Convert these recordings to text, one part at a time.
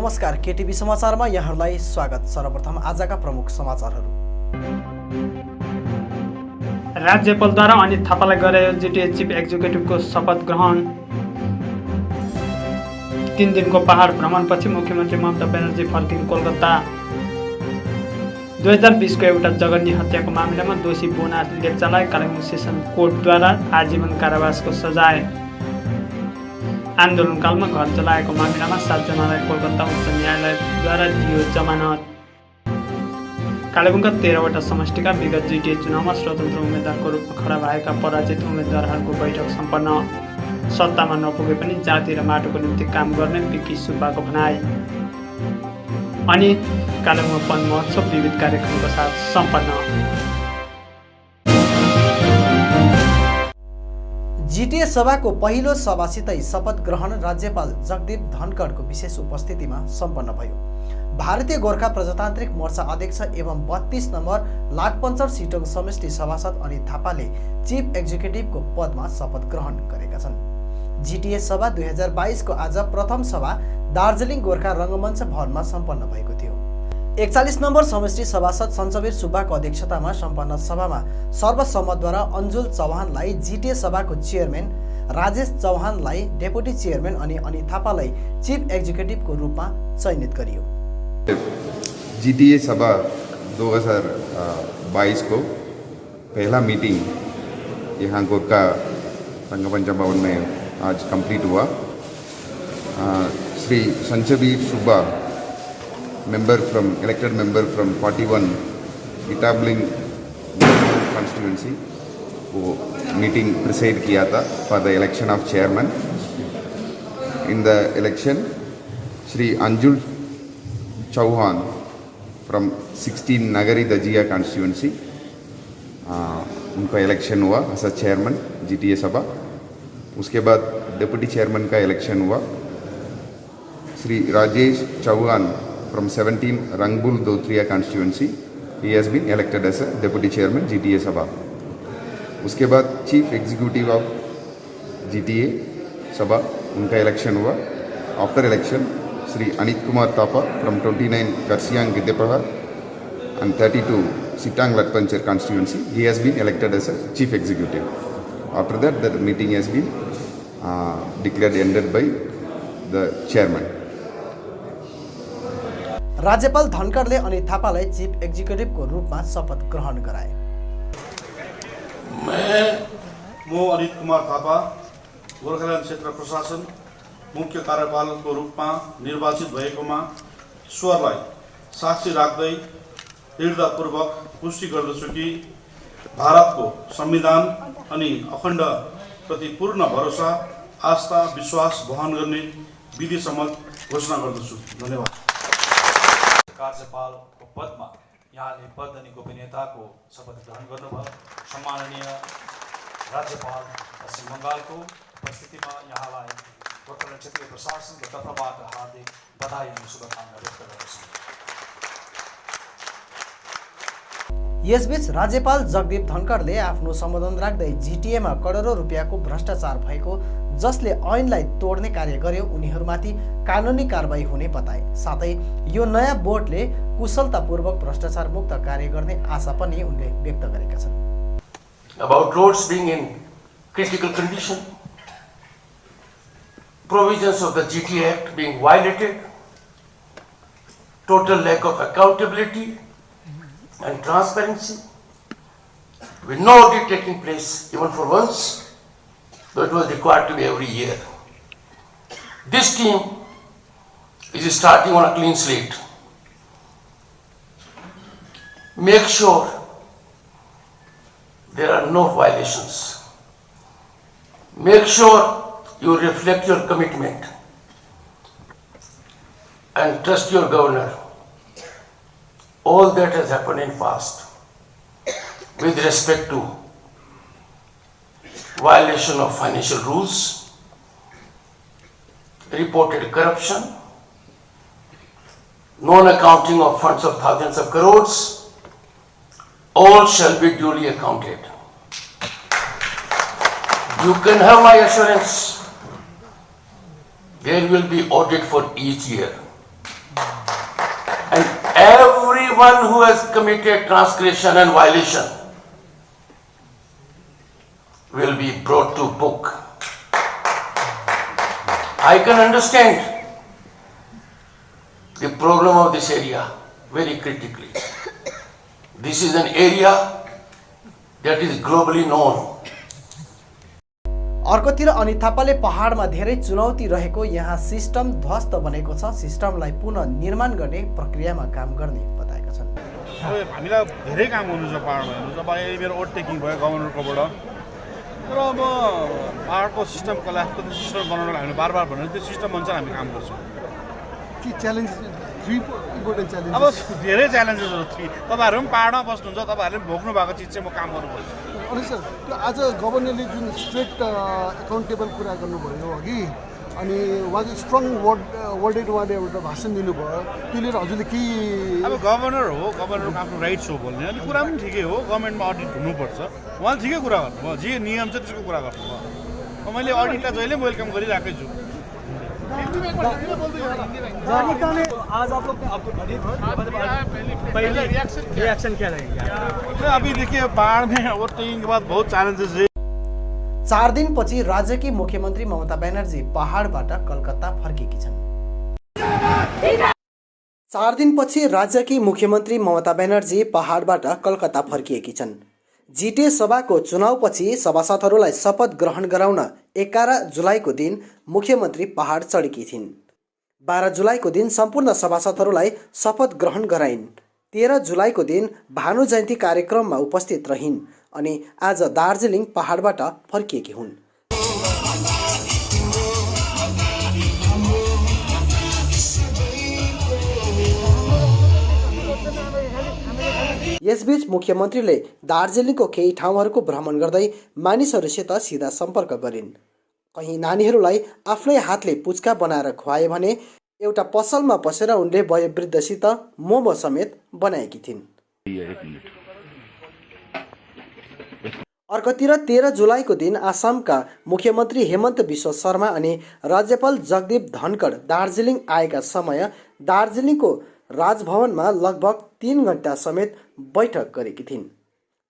नमस्कार, केटीभी समाचारमा यहाँहरूलाई स्वागत। सर्वप्रथम आजका प्रमुख समाचारहरू। राज्यपालद्वारा अनित थापालाई गरायो जिटिए चिफ एक्जिक्युटिभको शपथ ग्रहण। 3 दिनको पहाड भ्रमणपछि मुख्यमन्त्री ममता ब्यानर्जी फर्किन् कोलकाता। 2020 को एउटा जघन्य हत्याको मामिलामा दोषी बोना लेप्चालाई कालेबुङ सेसन कोर्टद्वारा आजीवन कारावासको सजाय। आन्दोलनकालमा घर जलाएको मामिलामा 7 जनालाई कोलकाता उच्च न्यायालयद्वारा दियो जमानत। कालेबुङका 13वटा समष्टिका विगत जिटिए चुनावमा स्वतन्त्र उम्मेद्वारको रूपमा खडा भएका पराजित उम्मेद्वारहरूको बैठक सम्पन्न। सत्तामा नपुगे पनि जाति र माटोको निम्ति काम गर्ने विकी सुब्बाको भनाई। अनि कालेबुङ वन महोत्सव विविध कार्यक्रमको साथ सम्पन्न। जिटिए सभाको पहिलो सभासितै शपथ ग्रहण राज्यपाल जगदीप धनखडको विशेष उपस्थितिमा सम्पन्न भयो। भारतीय गोर्खा प्रजातान्त्रिक मोर्चा अध्यक्ष एवं 32 नम्बर लाटपन्चर सिटोङ समष्टि सभासद अनित थापाले चिफ एक्जिक्युटिभको पदमा शपथ ग्रहण गरेका छन्। जिटिए सभा 2022 को आज प्रथम सभा दार्जिलिङ गोर्खा रङ्गमञ्च भवनमा सम्पन्न भएको थियो। 41 नम्बर समष्टि सभासद सञ्चवीर सुब्बाको अध्यक्षतामा सम्पन्न सभामा सर्वसम्मतद्वारा अन्जुल चौहानलाई जिटिए सभाको चेयरम्यान, राजेश चौहानलाई डेपुटी चेयरम्यान अनि अनित थापालाई चिफ एक्जिक्युटिभको रूपमा चयनित गरियो। जिटिए सभा 2022 को पहला मीटिंग यहाँ गोरखा रंगमंच भवन में आज कंप्लीट हुआ। Shri Sanchabir Subba elected member from 41 Itabling constituency वो मीटिंग प्रिसाइड किया था for the election of chairman. In the election, Shri Anjul Chauhan from 16 नगरी दजिया constituency उनका इलेक्शन हुआ एज अ चेयरमैन जिटिए सभा। उसके बाद डिप्टी चेयरमैन का इलेक्शन हुआ। Shri Rajesh Chauhan from 17 Rangbul Dotria constituency, he has been elected as a deputy chairman GTA Sabha. उसके बाद chief executive of GTA Sabha उनका इलेक्शन हुआ। After election Shri Anit Kumar Thapa from 29 Karsiang Gidepaha and 32 Sitang Latpancher constituency, he has been elected as a chief executive. After that, the meeting has been declared ended by the chairman. राज्यपाल धनखडले अनित थापालाई chief एक्जिक्युटिभको रूपमा शपथ ग्रहण गराए। म अनित कुमार थापा गोर्खाल्यान्ड क्षेत्र प्रशासन मुख्य कार्यपालकको रूपमा निर्वाचित भएकोमा ईश्वरलाई साक्षी राख्दै दृढतापूर्वक पुष्टि गर्दछु कि भारतको संविधान अनि अखण्ड प्रति पूर्ण भरोसा, आस्था, विश्वास वहन गर्ने विधि सम्मत घोषणा गर्दछु। धन्यवाद। कार्यपालको पदमा यहाँले पद अनि गोपनीयताको शपथ ग्रहण गर्नुभयो। सम्माननीय राज्यपाल पश्चिम बङ्गालको उपस्थितिमा यहाँलाई गोर्खाल्यान्ड क्षेत्रीय प्रशासनको तर्फबाट हार्दिक बधाई अनि शुभकामना व्यक्त गर्दछु। यसबीच राज्यपाल जगदीप धनखडले आफ्नो सम्बोधन राख्दै जिटिएमा करोडौं रुपियाँको भ्रष्टाचार भएको जसले ऐनलाई तोड्ने कार्य गर्यो उनीहरूमाथि कानुनी कारबाही हुने बताए। साथै यो नयाँ बोर्डले कुशलतापूर्वक भ्रष्टाचार मुक्त कार्य गर्ने आशा पनि उनले व्यक्त गरेका छन्। About roads being in critical condition, provisions of the GTA Act being violated, total lack of accountability and transparency, with no audit taking place even for once, though it was required to be every year. This team is starting on a clean slate. Make sure there are no violations. Make sure you reflect your commitment and trust your governor. All that has happened in past with respect to violation of financial rules, reported corruption, non-accounting of funds of thousands of crores, all shall be duly accounted. You can have my assurance, there will be audit for each year. everyone who has committed transgression and violation will be brought to book. I can understand the problem of this area very critically. This is an area that is globally known. अर्कोतिर अनित थापाले पहाडमा धेरै चुनौती रहेको यहाँ system ध्वस्त बनेको छ, सिस्टमलाई पुनः निर्माण गर्ने प्रक्रियामा काम गर्ने बताएका छन्। हामीलाई धेरै काम गर्नु छ पहाडमा हेर्नु जब अहिले मेरो ओभरटेकिङ भयो गभर्नरकोबाट र अब पहाडको सिस्टम कोल्याप्स सिस्टम बनाउनलाई हामीले बार भनेर त्यो सिस्टम अनुसार हामी काम गर्छौँ। के च्यालेन्ज 3 इम्पोर्टेन्ट च्यालेन्ज अब धेरै च्यालेन्जेसहरू थियो। तपाईँहरू पनि पहाडमा बस्नुहुन्छ, तपाईँहरूले पनि भोग्नु भएको चिज चाहिँ म काम गर्नुपर्छ। अनि सर त्यो आज गभर्नरले जुन स्ट्रेट एकाउन्टेबल कुरा गर्नुभयो अघि अनि उहाँको स्ट्रङ वर्डेड उहाँले एउटा भाषण दिनुभयो, त्यो लिएर हजुरले के? अब गभर्नर हो, गभर्नरको आफ्नो राइट्स हो बोल्ने, अनि कुरा पनि ठिकै हो, गभर्मेन्टमा अडिट हुनुपर्छ, उहाँले ठिकै कुरा गर्नुभयो, जे नियम छ त्यसको कुरा गर्नुभयो। मैले अडिटलाई जहिले वेलकम गरिरहेकै छु। आज आप लोग पहले रिएक्शन क्या रहेगा? अभी देखिए पहाड़ में ओवरटेकिंग के बाद बहुत चैलेंजेस है। 4 दिनपछि राज्यकी मुख्यमन्त्री ममता ब्यानर्जी पहाडबाट कलकत्ता फर्केकी छन्। 4 दिनपछि राज्यकी मुख्यमन्त्री ममता ब्यानर्जी पहाडबाट कलकत्ता फर्किएकी छन्। जिटिए सभाको चुनावपछि सभासदहरूलाई शपथ ग्रहण गराउन 11 जुलाईको दिन मुख्यमन्त्री पहाड चढेकी थिइन्। 12 जुलाईको दिन सम्पूर्ण सभासदहरूलाई शपथ ग्रहण गराइन्। 13 जुलाईको दिन भानु जयन्ती कार्यक्रममा उपस्थित रहिन् अनि आज दार्जिलिङ पहाडबाट फर्किएकी हुन्। यसबीच मुख्यमन्त्रीले दार्जिलिङको केही ठाउँहरूको भ्रमण गर्दै मानिसहरूसित सिधा सम्पर्क गरिन्। कहीँ नानीहरूलाई आफ्नै हातले पुच्का बनाएर खुवाए भने एउटा पसलमा पसेर उनले वयोवृद्धसित मोमो समेत बनाएकी थिइन्। अर्कोतिर 13 जुलाईको दिन आसामका मुख्यमन्त्री हेमन्त बिश्व शर्मा अनि राज्यपाल जगदीप धनखड दार्जिलिङ आएका समय दार्जिलिङको राजभवनमा लगभग 3 घण्टा समेत बैठक गरेकी थिइन्।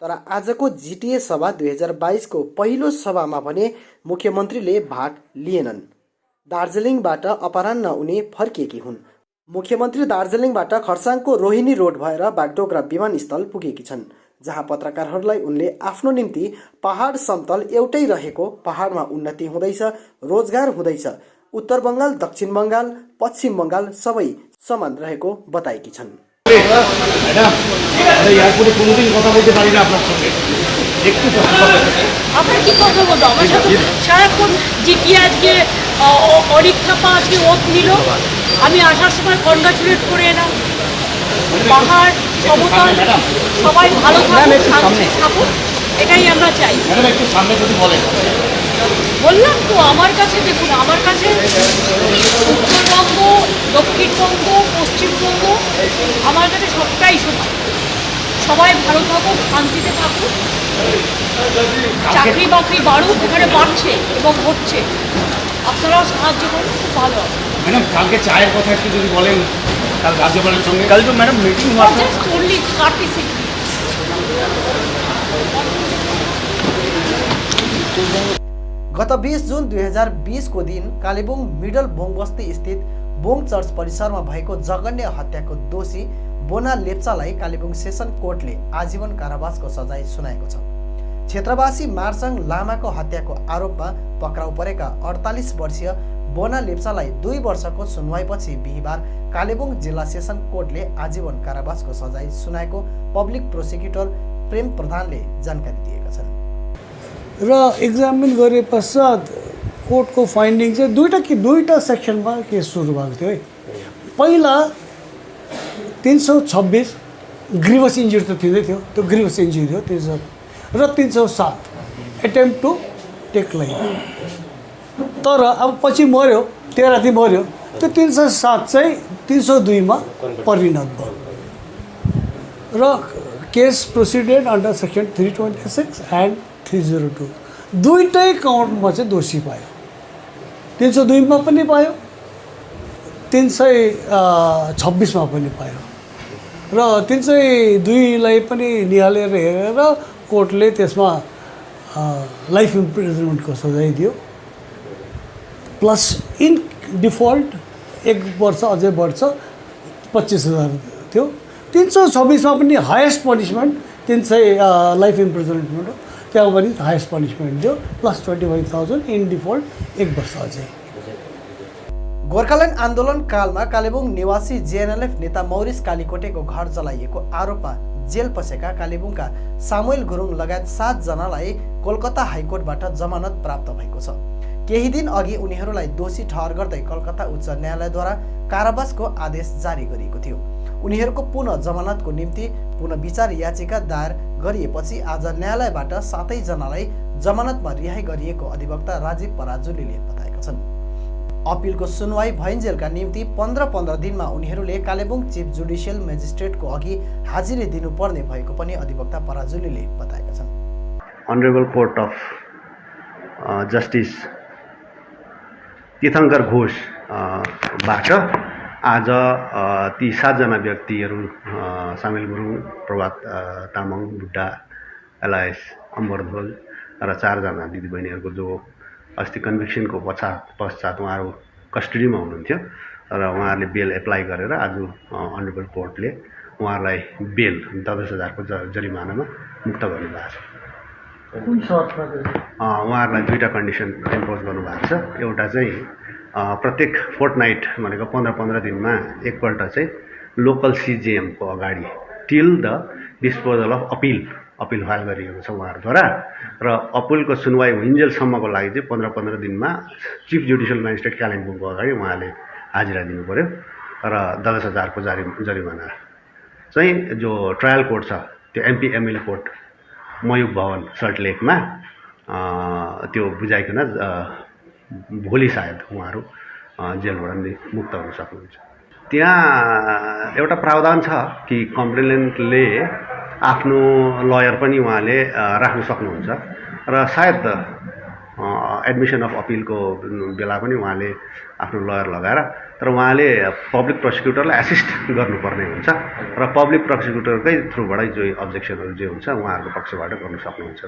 तर आजको जिटिए सभा 2022 को पहिलो सभामा भने मुख्यमन्त्रीले भाग लिएनन्। दार्जिलिङबाट अपराह्न उनी फर्किएकी हुन्। मुख्यमन्त्री दार्जिलिङबाट खर्साङको रोहिणी रोड भएर बागडोगरा विमानस्थल पुगेकी छन्, जहाँ पत्रकारहरूलाई उनले आफ्नो निम्ति पहाड समतल एउटै रहेको, पहाडमा उन्नति हुँदैछ, रोजगार हुँदैछ, उत्तर बङ्गाल, दक्षिण बङ्गाल, पश्चिम बङ्गाल सबै समान रहेको बताएकी छन्। আপনার কি কথা বলবো? আমার সাথে সারাক্ষণ জিটিয়ে আজকে অরিক থাপা আজকে ওত নিল, আমি আসার সময় কনগ্রাচুলেট করে এলাম। পাহাড় সমতল সবাই ভালো থাকুক, শান্তি থাকুক, এটাই আমরা চাই। বললাম তো আমার কাছে দেখুন, আমার কাছে উত্তরবঙ্গ, দক্ষিণবঙ্গ, পশ্চিমবঙ্গ আমার কাছে সবটাই সমান। সবাই ভালো থাকুক, শান্তিতে থাকুক, চাকরি বাকরি বাড়ুক, এখানে বাড়ছে এবং হচ্ছে, আপনারাও সাহায্য করুন, খুব ভালো হবে। ম্যাডাম কালকে চায়ের কথা একটু যদি বলেন, কাল রাজ্যপালের সঙ্গে কাল তো ম্যাডাম মিটিং हुआ था। Just only 30 second. गत 20 जुन 2020 को दिन कालेबुङ मिडल बोङबस्ती स्थित बोङ चर्च परिसरमा भएको जघन्य हत्याको दोषी बोना लेप्चालाई कालेबुङ सेसन कोर्टले आजीवन कारावासको सजाय सुनाएको छ। क्षेत्रवासी मार्चङ लामाको हत्याको आरोपमा पक्राउ परेका 48 वर्षीय बोना लेप्चालाई 2 वर्षको सुनवाईपछि बिहिबार कालेबुङ जिल्ला सेसन कोर्टले आजीवन कारावासको सजाय सुनाएको पब्लिक प्रोसिक्युटर प्रेम प्रधानले जानकारी दिएका छन्। र एक्जामिन गरे पश्चात कोर्टको फाइन्डिङ चाहिँ दुईटा सेक्सनमा केस सुरु भएको थियो है। पहिला 326 ग्रिभस इन्जुरी त थिँदै थियो, त्यो ग्रिभस इन्जुरी हो 300 र 307 एटेम्प्ट टु टेक लाइफ। तर अब पछि मर्यो, 13 मर्यो, त्यो 307 चाहिँ 302 मा परिणत भयो र केस प्रोसिडेड अन्डर सेक्सन 326 एन्ड 302 दुईटै काउन्टमा चाहिँ दोषी पायो। 302 मा पनि पायो, 326 मा पनि पायो। र 302लाई पनि निहालेर हेरेर कोर्टले त्यसमा लाइफ इम्प्रिजनमेन्टको सजाय दियो प्लस इन डिफल्ट 1 वर्ष अझै बढ्छ 25,000 थियो। 326मा पनि हाइएस्ट पनिसमेन्ट 300 लाइफ इम्प्रिजनमेन्ट हो, त्यहाँ पनि हाइएस्ट पनिसमेन्ट दियो प्लस 25,000 इन डिफल्ट 1 वर्ष अझै। गोर्खाल्यान्ड आन्दोलन कालमा कालेबुङ निवासी जेएनएलएफ नेता मौरिस कालीकोटेको घर जलाइएको आरोपमा जेल पसेका कालेबुङका सामुएल गुरुङ लगायत 7 जनालाई कोलकाता हाइकोर्टबाट जमानत प्राप्त भएको छ। केही दिन अघि उनीहरूलाई दोषी ठहर गर्दै कलकत्ता उच्च न्यायालयद्वारा कारावासको आदेश जारी गरिएको थियो। उनीहरूको पुनः जमानतको निम्ति पुनः विचार याचिका दायर गरिएपछि आज न्यायालयबाट 7 जनालाई जमानतमा रिहाई गरिएको अधिवक्ता राजीव पराजुलीले बताएका छन्। अपिलको सुनवाई भइन्जेलका निम्ति 15 दिनमा उनीहरूले कालेबुङ चिफ जुडिसियल मेजिस्ट्रेटको अघि हाजिरी दिनुपर्ने भएको पनि अधिवक्ता पराजुलीले बताएका छन्। Honourable court of justice Tirthankar Ghosh बाट आज ती 7 जना व्यक्तिहरू सामेल गुरुङ, प्रभात तामाङ, बुड्ढा एलायस, अम्बर ध्वज र 4 जना दिदीबहिनीहरूको जो अस्ति कन्भिक्सनको पश्चात उहाँहरू कस्टडीमा हुनुहुन्थ्यो र उहाँहरूले बेल एप्लाई गरेर आज अनरेबल कोर्टले उहाँहरूलाई बेल 10,000 को जरिमानामा मुक्त गर्नुभएको छ। कुन शर्तमा? उहाँहरूलाई 2टा कन्डिसन इम्पोज गर्नुभएको छ। एउटा चाहिँ प्रत्येक फोर्टनाइट भनेको 15 दिनमा एकपल्ट चाहिँ लोकल सिजिएमको अगाडि till the disposal of appeal file गरिएको छ उहाँहरूद्वारा र अपिलको सुनवाई हुइन्जेलसम्मको लागि चाहिँ 15 दिनमा चिफ जुडिसियल म्याजिस्ट्रेट कालिम्पोङको अगाडि उहाँले हाजिरा दिनु पर्यो र 10,000 को जरिमाना चाहिँ जो ट्रायल कोर्ट छ त्यो एमपी एमएलए कोर्ट मयुब भवन सल्ट लेकमा त्यो बुझाइकन भोलि सायद उहाँहरू जेलबाट मुक्त हुन सक्नुहुन्छ। त्यहाँ एउटा प्रावधान छ कि कम्प्लेनेन्टले आफ्नो लयर पनि उहाँले राख्न सक्नुहुन्छ र सायद एडमिसन अफ अपिलको बेला पनि उहाँले आफ्नो लयर लगाएर तर उहाँले पब्लिक प्रोसिक्युटरलाई एसिस्ट गर्नुपर्ने हुन्छ र पब्लिक प्रोसिक्युटरकै थ्रुबाटै जो अब्जेक्सनहरू जे हुन्छ उहाँहरूको पक्षबाट गर्न सक्नुहुन्छ।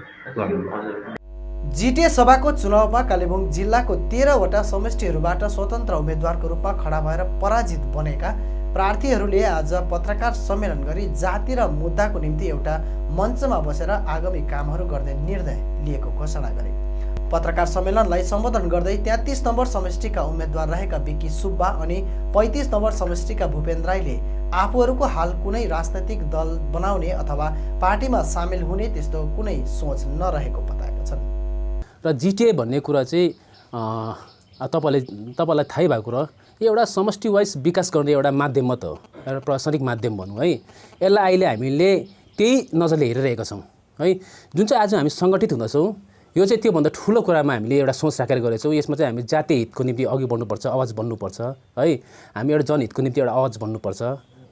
जिटिए सभाको चुनावमा कालेबुङ जिल्लाको 13वटा समष्टिहरूबाट स्वतन्त्र उम्मेद्वारको रूपमा खडा भएर पराजित बनेका प्रार्थीहरूले आज पत्रकार सम्मेलन गरी जाति र मुद्दाको निम्ति एउटा मञ्चमा बसेर आगामी कामहरू गर्ने निर्णय लिएको घोषणा गरे। पत्रकार सम्मेलनलाई सम्बोधन गर्दै 33 नम्बर समष्टिका उम्मेद्वार रहेका विक्की सुब्बा अनि 35 नम्बर समष्टिका भूपेन्द्र राईले आफूहरूको हाल कुनै राजनैतिक दल बनाउने अथवा पार्टीमा सामेल हुने त्यस्तो कुनै सोच नरहेको बताएका छन्। र जिटिए भन्ने कुरा चाहिँ तपाईँलाई थाहै भएको कुरा एउटा समष्टि वाइज विकास गर्ने एउटा माध्यम मात्र हो, एउटा प्रशासनिक माध्यम भनौँ है। यसलाई अहिले हामीले त्यही नजरले हेरिरहेका छौँ है। जुन चाहिँ आज हामी सङ्गठित हुँदछौँ यो चाहिँ त्योभन्दा ठुलो कुरामा हामीले एउटा सोच राखेर गरेछौँ। यसमा चाहिँ हामी जातीय हितको निम्ति अघि बढ्नुपर्छ, आवाज बढ्नुपर्छ है। हामी एउटा जनहितको निम्ति एउटा आवाज बढ्नुपर्छ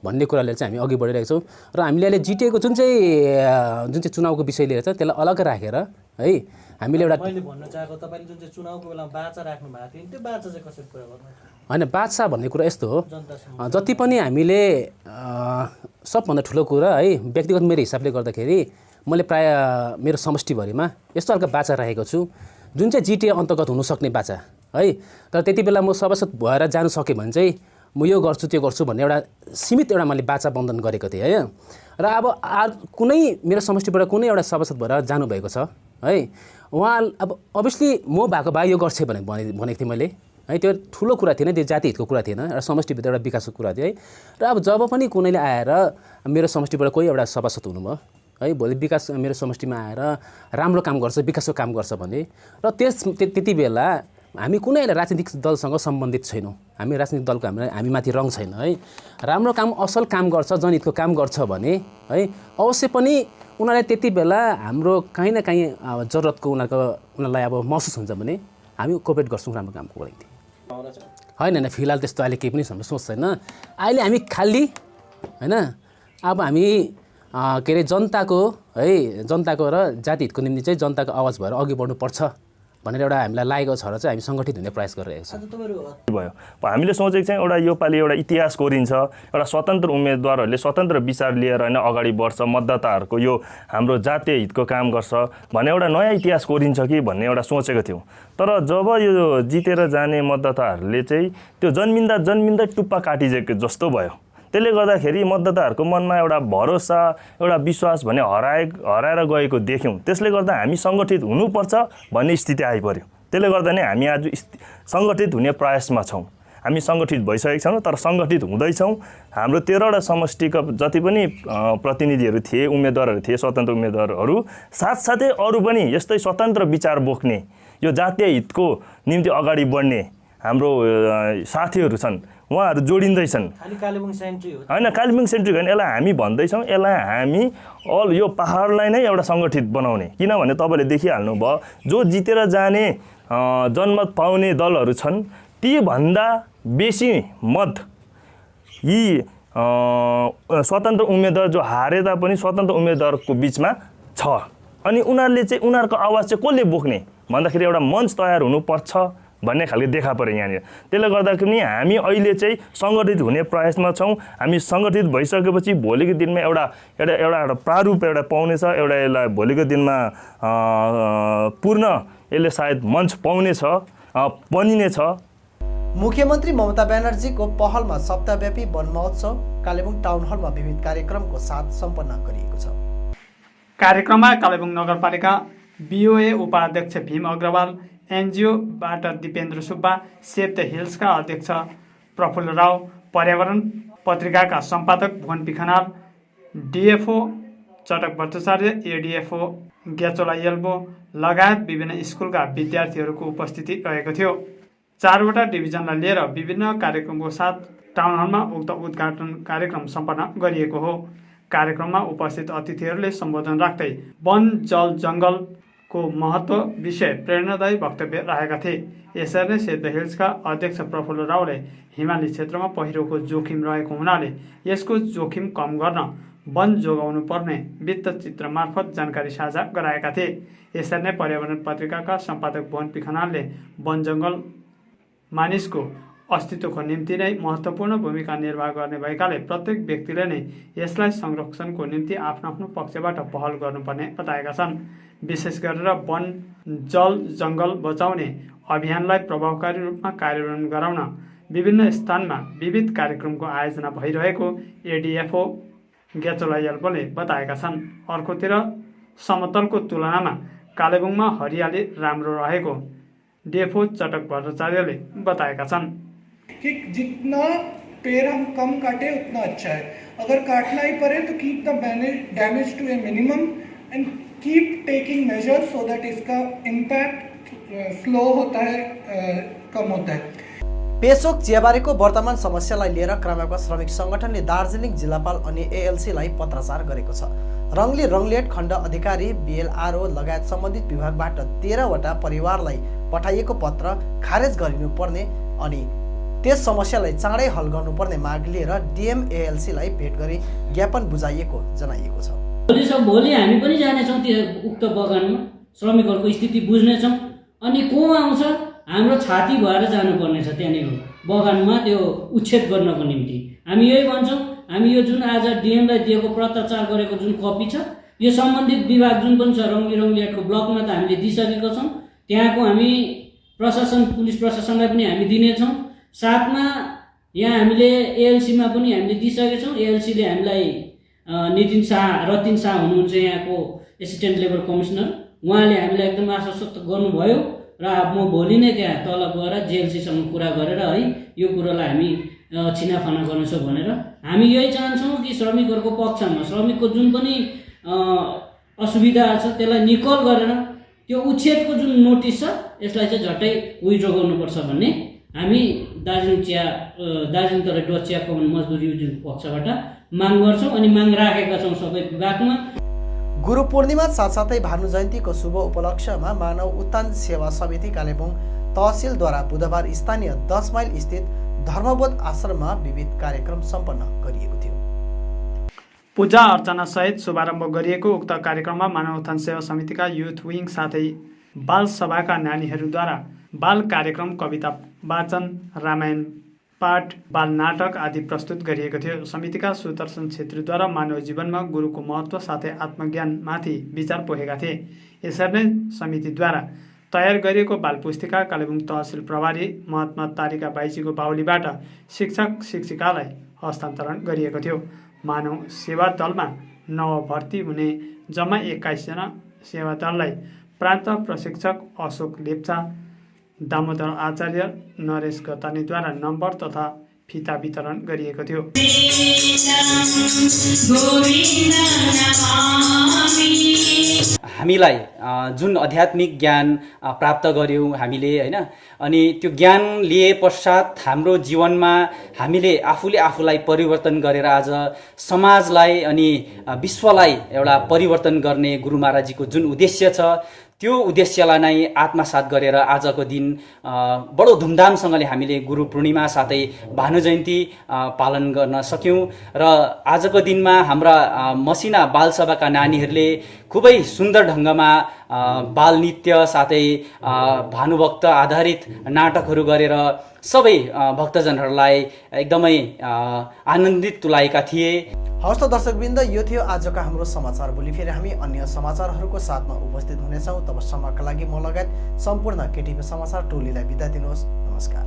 भन्ने कुराले चाहिँ हामी अघि बढिरहेका छौँ र हामीले अहिले जिटिएको जुन चाहिँ चुनावको विषय लिएर छ त्यसलाई अलग राखेर है हामीले एउटा मैले भन्न चाहेको तपाईले जुन चाहिँ चुनावको बेलामा बाचा राख्नु भएको थियो त्यो बाचा चाहिँ कसरी पुरा गर्नु हैन। बाचा भन्ने कुरा यस्तो हो, जति पनि हामीले सबभन्दा ठुलो कुरा है व्यक्तिगत मेरो हिसाबले गर्दाखेरि मैले प्राय मेरो समष्टिभरिमा यस्तो खालको बाचा राखेको छु जुन चाहिँ जिटिए अन्तर्गत हुनसक्ने बाचा है। तर त्यति बेला म सभासद भएर जानु सकेँ भने चाहिँ म यो गर्छु त्यो गर्छु भन्ने एउटा सीमित एउटा मैले बाचा बन्धन गरेको थिएँ है। र अब कुनै मेरो समष्टिबाट कुनै एउटा सभासद भएर जानुभएको छ है, उहाँ अब अभियसली म भएको भए यो गर्छ भनेको थिएँ मैले है। त्यो ठुलो कुरा थिएन, त्यो जाति हितको कुरा थिएन, एउटा समष्टिभित्र एउटा विकासको कुरा थियो है। र अब जब पनि कुनैले आएर मेरो समष्टिबाट कोही एउटा सभासद हुनुभयो है, भोलि विकास मेरो समष्टिमा आएर राम्रो काम गर्छ, विकासको काम गर्छ भने र त्यति बेला हामी कुनै एउटा राजनीतिक दलसँग सम्बन्धित छैनौँ। हामी राजनीतिक दलको हामी माथि रङ छैन है। राम्रो काम असल काम गर्छ, जनहितको काम गर्छ भने है अवश्य पनि उनीहरूले त्यति बेला हाम्रो काहीँ न काहीँ जरुरतको उनीहरूलाई अब महसुस हुन्छ भने हामी कोअपरेट गर्छौँ राम्रो कामको लागि होइन। फिलहाल त्यस्तो अहिले केही पनि सोच छैन। अहिले हामी खाली होइन अब हामी के अरे जनताको र जाति हितको निम्ति चाहिँ जनताको आवाज भएर अघि बढ्नुपर्छ भनेर एउटा हामीलाई लागेको छ र चाहिँ हामी सङ्गठित हुने प्रयास गरिरहेको छौँ। भयो हामीले सोचेको चाहिँ एउटा योपालि एउटा इतिहास कोरिन्छ, एउटा स्वतन्त्र उम्मेदवारहरूले स्वतन्त्र विचार लिएर होइन अगाडि बढ्छ, मतदाताहरूको यो हाम्रो जातीय हितको काम गर्छ भन्ने एउटा नयाँ इतिहास कोरिन्छ कि भन्ने एउटा सोचेको थियौँ। तर जब यो जितेर जाने मतदाताहरूले चाहिँ त्यो जन्मिँदा टुप्पा काटिजेको जस्तो भयो। त्यसले गर्दाखेरि मतदाताहरूको मनमा एउटा भरोसा, एउटा विश्वास भन्ने हराएर गएको देख्यौँ। त्यसले गर्दा हामी सङ्गठित हुनुपर्छ भन्ने स्थिति आइपर्यो। त्यसले गर्दा नै हामी आज सङ्गठित हुने प्रयासमा छौँ। हामी सङ्गठित भइसकेका छौँ, तर सङ्गठित हुँदैछौँ। हाम्रो 13वटा समष्टिका जति पनि प्रतिनिधिहरू थिए, उम्मेदवारहरू थिए, स्वतन्त्र उम्मेदवारहरू साथसाथै अरू पनि यस्तै स्वतन्त्र विचार बोक्ने, यो जातीय हितको निम्ति अगाडि बढ्ने हाम्रो साथीहरू छन्, उहाँहरू जोडिँदैछन्। होइन, कालेबुङ सेन्ट्रिक होइन, यसलाई हामी भन्दैछौँ, यसलाई हामी यो पहाडलाई नै एउटा सङ्गठित बनाउने। किनभने तपाईँले देखिहाल्नु भयो, जो जितेर जाने जनमत पाउने दलहरू छन्, तीभन्दा बेसी मत यी स्वतन्त्र उम्मेदवार जो हारे तापनि स्वतन्त्र उम्मेदवारको बिचमा छ। अनि उनीहरूले चाहिँ उनीहरूको आवाज चाहिँ कसले बोक्ने भन्दाखेरि एउटा मञ्च तयार हुनुपर्छ भन्ने खालको देखा पऱ्यो यहाँनिर। त्यसले गर्दाखेरि हामी अहिले चाहिँ सङ्गठित हुने प्रयासमा छौँ। हामी सङ्गठित भइसकेपछि भोलिको दिनमा एउटा प्रारूप एउटा पाउनेछ, एउटा यसलाई भोलिको दिनमा पूर्ण यसले सायद मञ्च पाउनेछ, बनिनेछ। मुख्यमन्त्री ममता ब्यानर्जीको पहलमा सप्ताहव्यापी वन महोत्सव कालेबुङ टाउन हलमा विविध कार्यक्रमको साथ सम्पन्न गरिएको छ। कार्यक्रममा कालेबुङ नगरपालिका BOA उपाध्यक्ष भीम अग्रवाल, एनजिओबाट दिपेन्द्र सुब्बा, सेभ द हिल्सका अध्यक्ष प्रफुल्ल राव, पर्यावरण पत्रिकाका सम्पादक भुवन पिखनाल, DFO चटक भट्टाचार्य, ADFO ग्याचोला येल्बो लगायत विभिन्न स्कुलका विद्यार्थीहरूको उपस्थिति रहेको थियो। 4वटा डिभिजनलाई लिएर विभिन्न कार्यक्रमको साथ टाउन हलमा उक्त उद्घाटन कार्यक्रम सम्पन्न गरिएको हो। कार्यक्रममा उपस्थित अतिथिहरूले सम्बोधन राख्दै वन जल जङ्गलको महत्त्व विषय प्रेरणादायी वक्तव्य राखेका थिए। यसरी नै सेभ द हिल्सका अध्यक्ष प्रफुल्ल रावले हिमाली क्षेत्रमा पहिरोको जोखिम रहेको हुनाले यसको जोखिम कम गर्न वन जोगाउनु पर्ने वृत्तचित्र मार्फत जानकारी साझा गराएका थिए। यसरी नै पर्यावरण पत्रिकाका सम्पादक भुवन पिखनालले वन जङ्गल मानिसको अस्तित्वको निम्ति नै महत्त्वपूर्ण भूमिका निर्वाह गर्ने भएकाले प्रत्येक व्यक्तिले नै यसलाई संरक्षणको निम्ति आफ्नो पक्षबाट पहल गर्नुपर्ने बताएका छन्। विशेष गरेर वन जल जङ्गल बचाउने अभियानलाई प्रभावकारी रूपमा कार्यान्वयन गराउन विभिन्न स्थानमा विविध कार्यक्रमको आयोजना भइरहेको ADFO ग्याचोला येल्बोले बताएका छन्। अर्कोतिर समतलको तुलनामा कालेबुङमा हरियाली राम्रो रहेको DFO चटक भट्टाचार्यले बताएका छन् कि जितना पेड़ हम कम काटे उतना अच्छा है। अगर काटना ही पड़े तो keep the damage to a minimum and keep taking measures so that इसका इम्पैक्ट स्लो होता है, कम होता है। पेसोक चियाबारीको वर्तमान समस्यालाई लिएर क्रमागत श्रमिक सङ्गठनले दार्जिलिङ जिल्लापाल अनि ALC-लाई पत्राचार गरेको छ। रङली रङलियट खण्ड अधिकारी BLRO लगायत सम्बन्धित विभागबाट 13वटा परिवारलाई पठाइएको पत्र खारेज गरिनुपर्ने अनि त्यस समस्यालाई चाँडै हल गर्नुपर्ने माग लिएर DM ALC-लाई भेट गरी ज्ञापन बुझाइएको जनाइएको छ। भोलि हामी पनि जानेछौँ त्यो उक्त बगानमा, श्रमिकहरूको स्थिति बुझ्नेछौँ अनि को आउँछ हाम्रो छाती भएर जानुपर्नेछ त्यहाँनिर बगानमा त्यो उच्छेद गर्नको निम्ति। हामी यही भन्छौँ, हामी यो जुन आज DM-लाई दिएको पत्राचार गरेको जुन कपी छ यो सम्बन्धित विभाग जुन पनि छ रङली रङलियटको ब्लकमा त हामीले दिइसकेका छौँ। त्यहाँको हामी प्रशासन, पुलिस प्रशासनलाई पनि हामी दिनेछौँ। साथमा यहाँ हामीले ALC-मा पनि हामीले दिइसकेका छौँ। ALC-ले हामीलाई नितिन शाह, रतिन शाह हुनुहुन्छ यहाँको एसिस्टेन्ट लेबर कमिसनर, उहाँले हामीलाई एकदम आश्वस्त गर्नुभयो र म भोलि नै त्यहाँ तल गएर JLC-सँग कुरा गरेर है यो कुरोलाई हामी छिनाफाना गर्नेछौँ भनेर हामी यही चाहन्छौँ कि श्रमिकहरूको पक्षमा श्रमिकको जुन पनि असुविधा छ त्यसलाई निकल गरेर त्यो उच्छेदको जुन नोटिस छ यसलाई चाहिँ झट्टै विथड्र गर्नुपर्छ भन्ने हामी दार्जिलिङ तराई डच चिया कमान मजदुर युनियनको पक्षबाट माग गर्छौँ अनि माग राखेका छौँ सबै विभागमा। गुरु पूर्णिमा साथसाथै भानु जयन्तीको शुभ उपलक्ष्यमा मानव उत्थान सेवा समिति कालेबुङ तहसिलद्वारा बुधबार स्थानीय 10 माइल स्थित धर्मबोध आश्रममा विविध कार्यक्रम सम्पन्न गरिएको थियो। पूजा अर्चना सहित शुभारम्भ गरिएको उक्त कार्यक्रममा मानव उत्थान सेवा समितिका युथ विङ साथै बाल सभाका नानीहरूद्वारा बाल कार्यक्रम, कविता वाचन, रामायण पाठ, बाल नाटक आदि प्रस्तुत गरिएको थियो। समितिका सुदर्शन छेत्रीद्वारा मानव जीवनमा गुरुको महत्त्व साथै आत्मज्ञानमाथि विचार पोखेका थिए। यसरी नै समितिद्वारा तयार गरिएको बाल पुस्तिका कालेबुङ तहसिल प्रभारी महात्मा तारिका बाइजीको बाहुलीबाट शिक्षक शिक्षिकालाई हस्तान्तरण गरिएको थियो। मानव सेवा दलमा नवभर्ती हुने जम्मा 21 जना सेवा दललाई प्रान्त प्रशिक्षक अशोक लेप्चा, दामोदर आचार्य, नरेश गतानीद्वारा नम्बर तथा फिता वितरण गरिएको थियो। हामीलाई जुन आध्यात्मिक ज्ञान प्राप्त गर्यौँ हामीले हैन, अनि त्यो ज्ञान लिए पश्चात हाम्रो जीवनमा हामीले आफूलाई परिवर्तन गरेर आज समाजलाई अनि विश्वलाई एउटा परिवर्तन गर्ने गुरु महाराजजीको जुन उद्देश्य छ त्यो उद्देश्यलाई नै आत्मसात गरेर आजको दिन बडो धुमधामसँगले हामीले गुरु पूर्णिमा साथै भानु जयन्ती पालन गर्न सक्यौँ। र आजको दिनमा हाम्रा मसिना बालसभाका नानीहरूले खुबै सुन्दर ढङ्गमा बाल नृत्य साथै भानुभक्त आधारित नाटकहरू गरेर सबै भक्तजनहरूलाई एकदमै आनन्दित तुल्याएका थिए। हवस् त दर्शकवृन्द, यो थियो आजका हाम्रो समाचार। भोलि फेरि हामी अन्य समाचारहरूको साथमा उपस्थित हुनेछौँ। तबसम्मका लागि म लगायत सम्पूर्ण केटिभी समाचार टोलीलाई बिदा दिनुहोस्। नमस्कार।